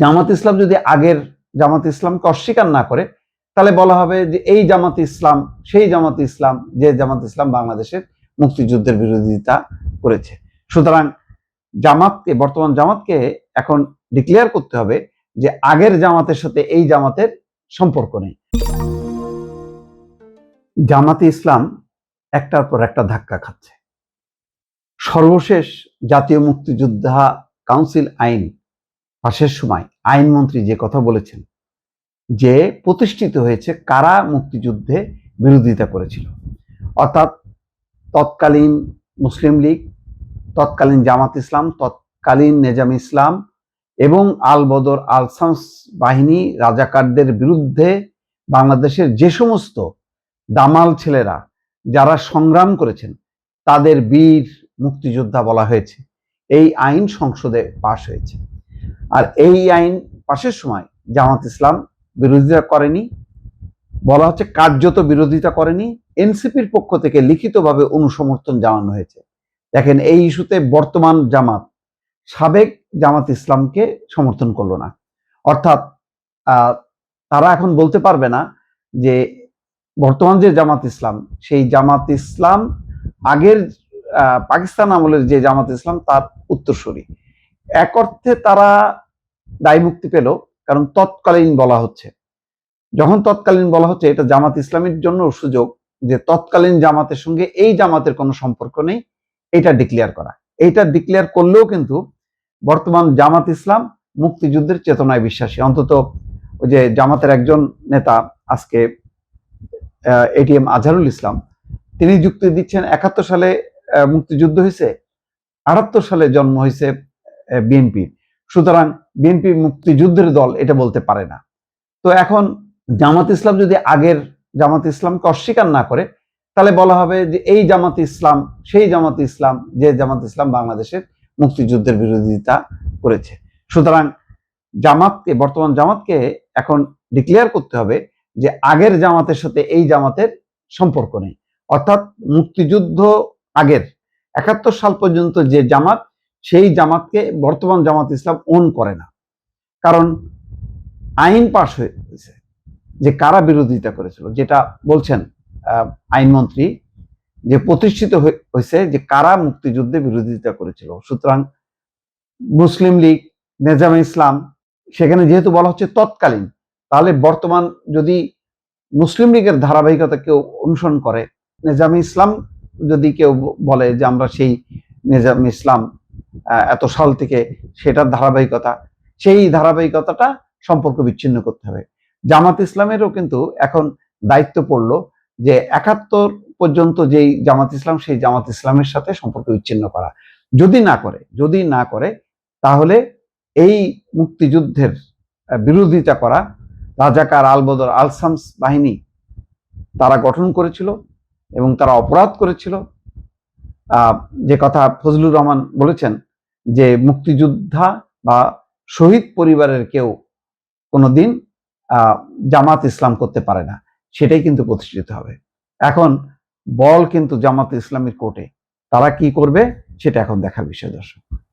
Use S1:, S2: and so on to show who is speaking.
S1: জামাত ইসলাম যদি আগের জামাত ইসলামকে অস্বীকার না করে, তাহলে বলা হবে যে এই জামাত ইসলাম সেই জামাত ইসলাম যে জামাত ইসলাম বাংলাদেশের মুক্তিযুদ্ধের বিরোধিতা করেছে। সুতরাং বর্তমান জামাতকে এখন ডিক্লেয়ার করতে হবে যে আগের জামাতের সাথে এই জামাতের সম্পর্ক নেই। জামাতে ইসলাম একটার পর একটা ধাক্কা খাচ্ছে। সর্বশেষ জাতীয় মুক্তিযোদ্ধা কাউন্সিল আইন পাশের সময় আইনমন্ত্রী যে কথা বলেছেন যে প্রতিষ্ঠিত হয়েছে কারা মুক্তিযুদ্ধে বিরোধিতা করেছিল, অর্থাৎ তৎকালীন মুসলিম লীগ, তৎকালীন জামাত ইসলাম, তৎকালীন নেজাম ইসলাম এবং আল বদর আল শামস বাহিনী রাজাকারদের বিরুদ্ধে বাংলাদেশের যে সমস্ত দামাল ছেলেরা যারা সংগ্রাম করেছেন তাদের বীর মুক্তিযোদ্ধা বলা হয়েছে। এই আইন সংসদে পাশ হয়েছে। আর এই আইন পাশের সময় জামাত ইসলাম বিরোধিতা করেনি, বলা হচ্ছে কার্যত বিরোধিতা করেনি, এনসিপির পক্ষ থেকে লিখিতভাবে অনুসমর্থন জানানো হয়েছে। দেখেন, এই ইস্যুতে বর্তমান জামাত সাবেক জামাত ইসলামকে সমর্থন করলো না, অর্থাৎ তারা এখন বলতে পারবে না যে বর্তমান যে জামাত ইসলাম সেই জামাত ইসলাম আগের পাকিস্তান আমলের যে জামাত ইসলাম তার উত্তরসূরি। এক অর্থে তারা দায় মুক্তি পেল, কারণ তৎকালীন বলা হচ্ছে, যখন তৎকালীন বলা হচ্ছে এটা জামাত ইসলামের জন্য সুযোগ যে তৎকালীন জামাতের সঙ্গে এই জামাতের কোনো সম্পর্ক নেই, এটা ডিক্লেয়ার করা। এইটা ডিক্লেয়ার করলেও কিন্তু বর্তমান জামাত ইসলাম মুক্তিযুদ্ধের চেতনায় বিশ্বাসী। অন্তত ওই যে জামাতের একজন নেতা আজকে এটিএম আজহারুল ইসলাম, তিনি যুক্তি দিচ্ছেন ৭১ সালে মুক্তিযুদ্ধ হয়েছে, ৭৮ সালে জন্ম হয়েছে বিএনপি, সুতরাং বিএনপি মুক্তিযুদ্ধের দল এটা বলতে পারে না। তো এখন জামাত ইসলাম যদি আগের জামাত ইসলামকে অস্বীকার না করে, তাহলে বলা হবে যে এই জামাত ইসলাম সেই জামাত ইসলাম যে জামাত ইসলাম বাংলাদেশের মুক্তিযুদ্ধের বিরোধিতা করেছে। সুতরাং বর্তমান জামাতকে এখন ডিক্লেয়ার করতে হবে যে আগের জামাতের সাথে এই জামাতের সম্পর্ক নেই, অর্থাৎ মুক্তিযুদ্ধ আগের ৭১ সাল পর্যন্ত যে জামাত সেই জামাতকে বর্তমান জামাত ইসলাম ওন করে না, কারণ আইন পাশ হয়েছে যে কারা বিরোধিতা করেছিল, যেটা বলছেন আইনমন্ত্রী যে প্রতিষ্ঠিত হয়েছে যে কারা মুক্তিযুদ্ধে বিরোধিতা করেছিল। সুতরাং মুসলিম লীগ, নেজাম ইসলাম, সেখানে যেহেতু বলা হচ্ছে তৎকালীন, তাহলে বর্তমান যদি মুসলিম লীগের ধারাবাহিকতা কেউ অনুসরণ করে, নেজাম ইসলাম যদি কেউ বলে যে আমরা সেই নেজাম ইসলাম এত সাল থেকে, সেটার ধারাবাহিকতা, সেই ধারাবাহিকতাটা সম্পর্ক বিচ্ছিন্ন করতে হবে। জামাত ইসলামেরও কিন্তু এখন দায়িত্ব পড়লো যে ৭১ পর্যন্ত যেই জামাত ইসলাম সেই জামাত ইসলামের সাথে সম্পর্ক বিচ্ছিন্ন করা। যদি না করে তাহলে এই মুক্তিযুদ্ধের বিরোধিতা করা রাজাকার আল বদর আল শামস বাহিনী তারা গঠন করেছিল এবং তারা অপরাধ করেছিল। যে কথা ফজলুর রহমান বলেছেন যে মুক্তিযোদ্ধা বা শহীদ পরিবারের কেউ কোনোদিন জামাত ইসলাম করতে পারে না, সেটাই কিন্তু প্রতিষ্ঠিত হবে। এখন বল কিন্তু জামাত ইসলামের কোর্টে, তারা কি করবে সেটা এখন দেখার বিষয়। দর্শক।